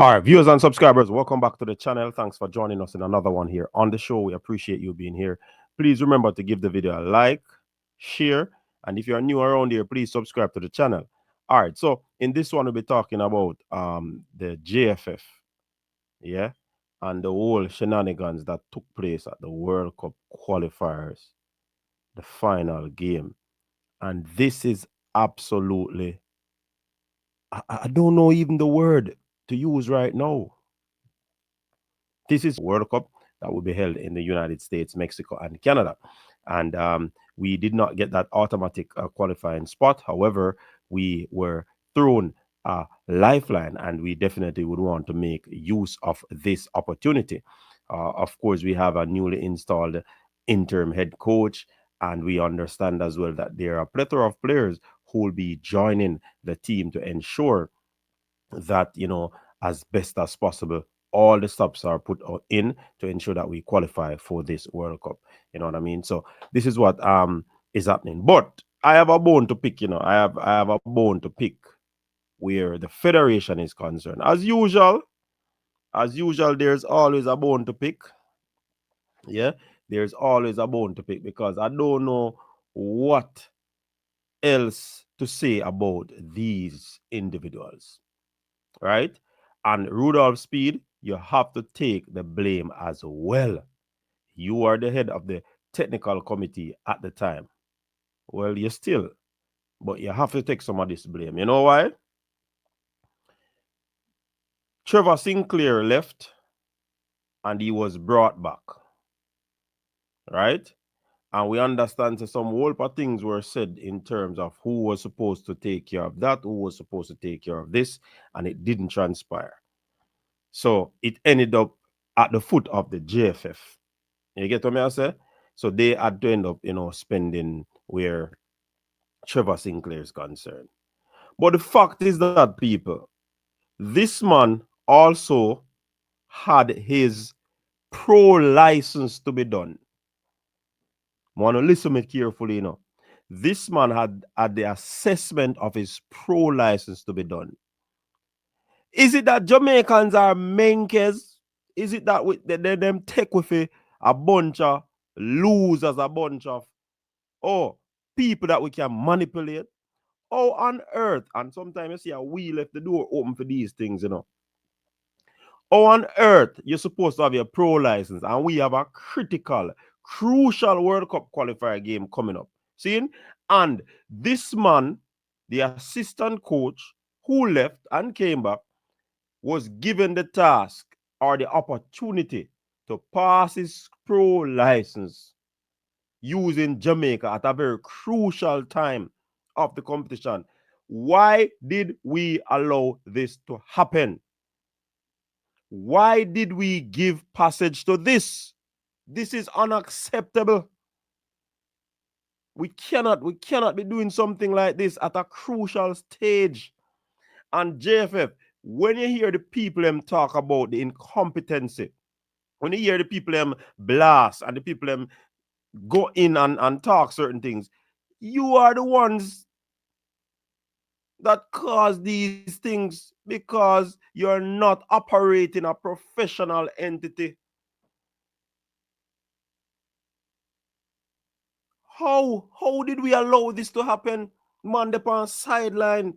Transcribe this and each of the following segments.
All right, viewers and subscribers, welcome back to the channel. Thanks for joining us in another one here on the show. We appreciate you being here. Please remember to give the video a like, share, and if you're new around here, please subscribe to the channel. All right, so in this one, we'll be talking about the JFF, yeah, and the whole shenanigans that took place at the World Cup qualifiers, the final game. And this is absolutely, I don't know even the word to use right now. This is World Cup that will be held in the United States, Mexico, and Canada. And we did not get that automatic qualifying spot. However, we were thrown a lifeline, and we definitely would want to make use of this opportunity. Of course, we have a newly installed interim head coach, and we understand as well that there are a plethora of players who will be joining the team to ensure that, as best as possible, all the stops are put in to ensure that we qualify for this World Cup. You know what I mean? So this is what is happening. But I have a bone to pick. I have a bone to pick where the federation is concerned. As usual, there's always a bone to pick. Yeah, there's always a bone to pick because I don't know what else to say about these individuals, right? And Rudolph Speed, you have to take the blame as well. You are the head of the technical committee at the time. Well, you still, but you have to take some of this blame. You know why? Trevor Sinclair left and he was brought back, right? And we understand that some whole of things were said in terms of who was supposed to take care of that, who was supposed to take care of this, and it didn't transpire. So it ended up at the foot of the JFF. You get what I say? So they had to end up, spending where Trevor Sinclair is concerned. But the fact is that, people, this man also had his pro license to be done. I want to listen to me carefully, This man had the assessment of his pro license to be done. Is it that Jamaicans are menkes? Is it that them take with a bunch of losers, a bunch of people that we can manipulate? How on earth? And sometimes you see we left the door open for these things, How on earth you're supposed to have your pro license and we have a critical, crucial World Cup qualifier game coming up? See? And this man, the assistant coach who left and came back, was given the task or the opportunity to pass his pro license using Jamaica at a very crucial time of the competition. Why did we allow this to happen? Why did we give passage to this? This is unacceptable. We cannot be doing something like this at a crucial stage. And JFF, when you hear the people talk about the incompetency, when you hear the people blast and the people go in and talk certain things, you are the ones that cause these things because you're not operating a professional entity. How did we allow this to happen? Man, upon sideline,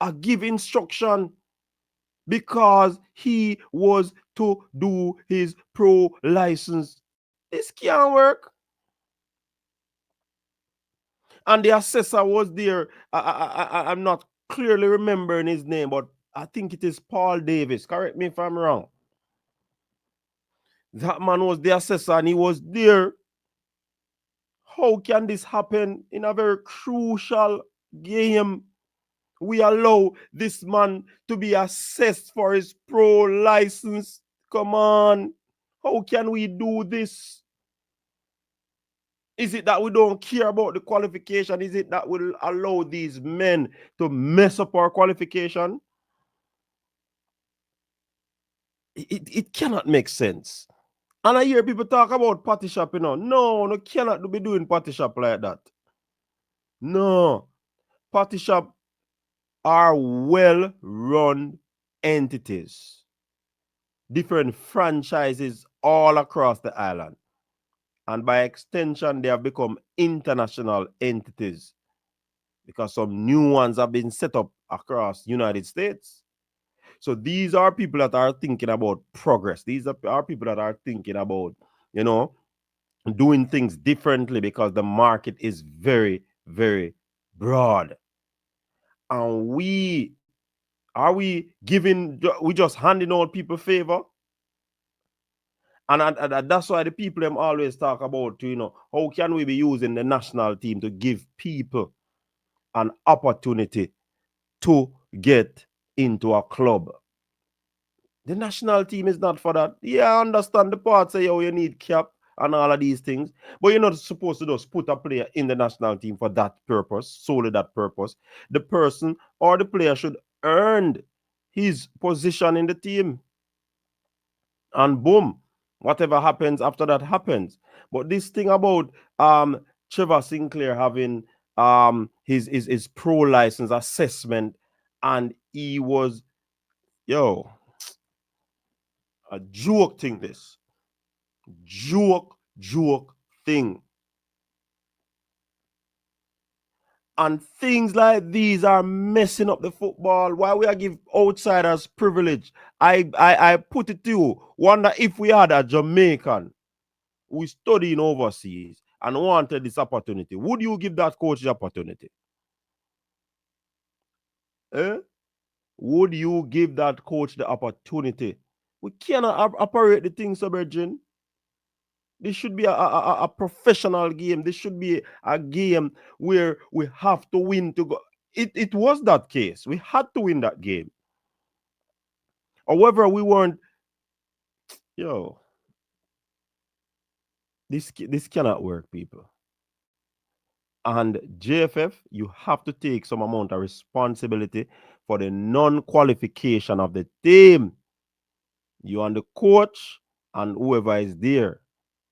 I give instruction because he was to do his pro license. This can't work. And the assessor was there. I'm not clearly remembering his name, but I think it is Paul Davis. Correct me if I'm wrong. That man was the assessor and he was there. How can this happen in a very crucial game? We allow this man to be assessed for his pro license. Come on. How can we do this? Is it that we don't care about the qualification? Is it that we'll allow these men to mess up our qualification? It cannot make sense. And I hear people talk about party shop, No, cannot be doing party shop like that. No. Party shop are well-run entities, different franchises all across the island. And by extension, they have become international entities because some new ones have been set up across United States. So these are people that are thinking about progress. These are people that are thinking about, you know, doing things differently because the market is very, very broad. And we just handing out people favor? And that's why the people them always talk about, how can we be using the national team to give people an opportunity to get into a club. The national team is not for that. Yeah, I understand the part say, you need cap and all of these things, but you're not supposed to just put a player in the national team for that purpose, solely that purpose. The person or the player should earn his position in the team. And boom, whatever happens after that happens. But this thing about Trevor Sinclair having his pro license assessment, and he was a joke thing, this joke thing. And things like these are messing up the football. Why we are give outsiders privilege? I put it to you. Wonder if we had a Jamaican who is studying overseas and wanted this opportunity, would you give that coach the opportunity? Eh? Would you give that coach the opportunity? We cannot operate the thing, so Virgin. This should be a professional game. This should be a game where we have to win to go. It was that case. We had to win that game. However, we weren't. This cannot work, people. And JFF, you have to take some amount of responsibility for the non-qualification of the team. You and the coach and whoever is there.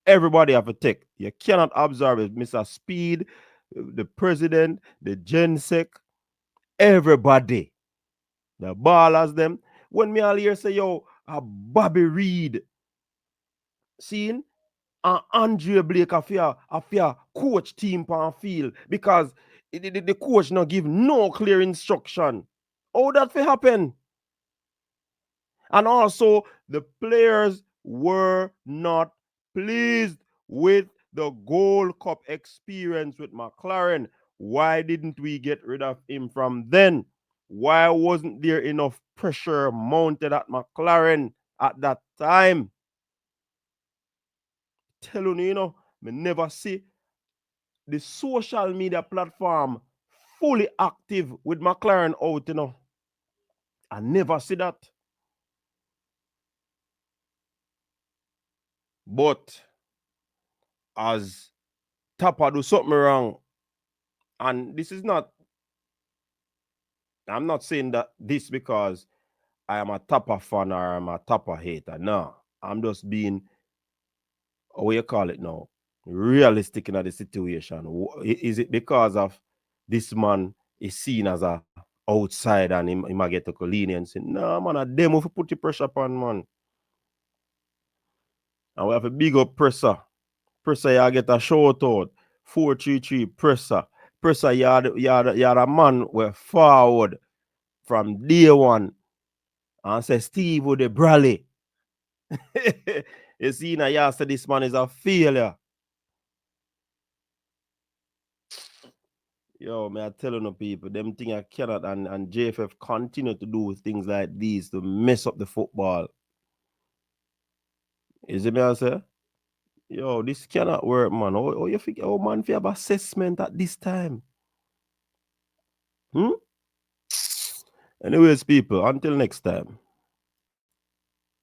Everybody have to take. You cannot observe it. Mr. Speed, the president, the GenSec, everybody. The ballers them. When me all here say, a Bobby Reed seen and Andre Blake of your coach team on field because the coach not give no clear instruction. How that fi happen? And also, the players were not pleased with the Gold Cup experience with McLaren. Why didn't we get rid of him from then? Why wasn't there enough pressure mounted at McLaren at that time? Telling you, me never see the social media platform fully active with McLaren out, I never see that. But as Tapper do something wrong, and I'm not saying that this because I am a Tapper fan or I'm a Tapper hater. No, I'm just being, what you call it now, realistic in the situation. Is it because of this man is seen as a outsider and he might get a leniency? No, man, a demo if you put the pressure upon, man. And we have a big up presser. Presser, you get a shout out. 433 presser. Presser, you're a man we're forward from day one. And say Steve with the Bradley. You see now, you say this man is a failure. Yo, man, I telling the people, them thing I cannot, and JFF continue to do things like these to mess up the football. You see me, I say? Yo, this cannot work, man. Oh, you think, man, if you have assessment at this time. Anyways, people, until next time.